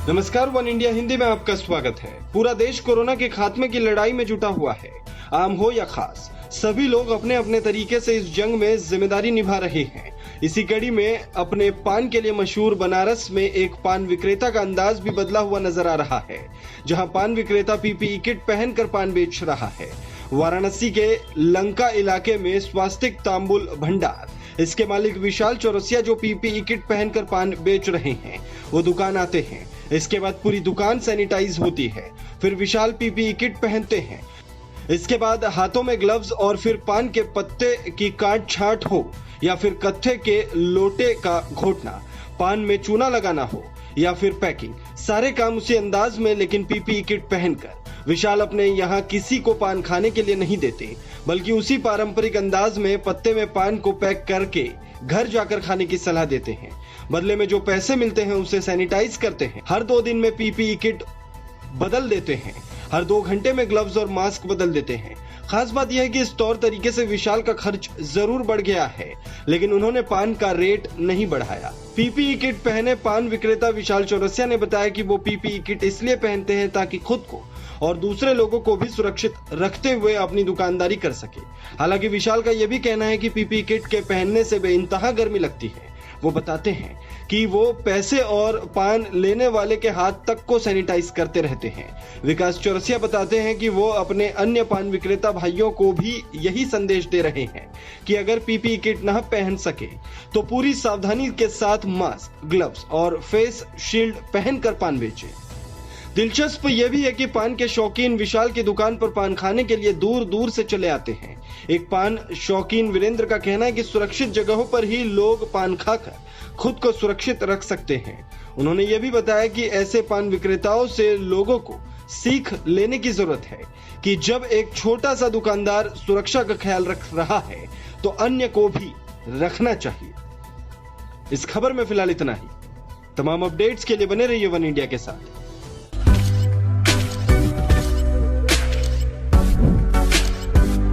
नमस्कार, one India Hindi में आपका स्वागत है। पूरा देश कोरोना के खात्मे की लड़ाई में जुटा हुआ है। आम हो या खास, सभी लोग अपने अपने तरीके से इस जंग में जिम्मेदारी निभा रहे हैं। इसी कड़ी में अपने पान के लिए मशहूर बनारस में एक पान विक्रेता का अंदाज भी बदला हुआ नजर आ रहा है, जहां पान विक्रेता पीपीई किट पहनकर पान बेच रहा है। वाराणसी के लंका इलाके में स्वास्तिक तांबुल भंडार, इसके मालिक विशाल चौरसिया जो पीपीई किट पहनकर पान बेच रहे हैं, वो दुकान आते हैं। इसके बाद पूरी दुकान सैनिटाइज होती है। फिर विशाल पीपीई किट पहनते हैं। इसके बाद हाथों में ग्लव्स और फिर पान के पत्ते की काट छांट हो या फिर कत्थे के लोटे का घोटना, पान में चूना लगाना हो या फिर पैकिंग, सारे काम उसी अंदाज में लेकिन पीपीई किट पहनकर। विशाल अपने यहाँ किसी को पान खाने के लिए नहीं देते, बल्कि उसी पारंपरिक अंदाज में पत्ते में पान को पैक करके घर जाकर खाने की सलाह देते हैं। बदले में जो पैसे मिलते हैं उसे सैनिटाइज करते हैं। हर 2 दिन में पीपीई किट बदल देते हैं। हर 2 घंटे में ग्लव्स और मास्क बदल देते हैं। खास बात यह है कि इस तौर तरीके से विशाल का खर्च जरूर बढ़ गया है, लेकिन उन्होंने पान का रेट नहीं बढ़ाया। पीपीई किट पहने पान विक्रेता विशाल चौरसिया ने बताया कि वो पीपीई किट इसलिए पहनते हैं ताकि खुद को और दूसरे लोगों को भी सुरक्षित रखते हुए अपनी दुकानदारी कर सके। हालांकि विशाल का यह भी कहना है कि पीपीई किट के पहनने से बेइंतहा गर्मी लगती है। वो बताते हैं कि वो पैसे और पान लेने वाले के हाथ तक को सैनिटाइज करते रहते हैं। विकास चौरसिया बताते हैं कि वो अपने अन्य पान विक्रेता भाइयों को भी यही संदेश दे रहे हैं कि अगर पीपीई किट न पहन सके तो पूरी सावधानी के साथ मास्क, ग्लव्स और फेस शील्ड पहनकर पान बेचें। दिलचस्प यह भी है कि पान के शौकीन विशाल की दुकान पर पान खाने के लिए दूर दूर से चले आते हैं। एक पान शौकीन वीरेंद्र का कहना है कि सुरक्षित जगहों पर ही लोग पान खाकर खुद को सुरक्षित रख सकते हैं। उन्होंने यह भी बताया कि ऐसे पान विक्रेताओं से लोगों को सीख लेने की जरूरत है कि जब एक छोटा सा दुकानदार सुरक्षा का ख्याल रख रहा है तो अन्य को भी रखना चाहिए। इस खबर में फिलहाल इतना ही। तमाम अपडेट्स के लिए बने रहिए वन इंडिया के साथ।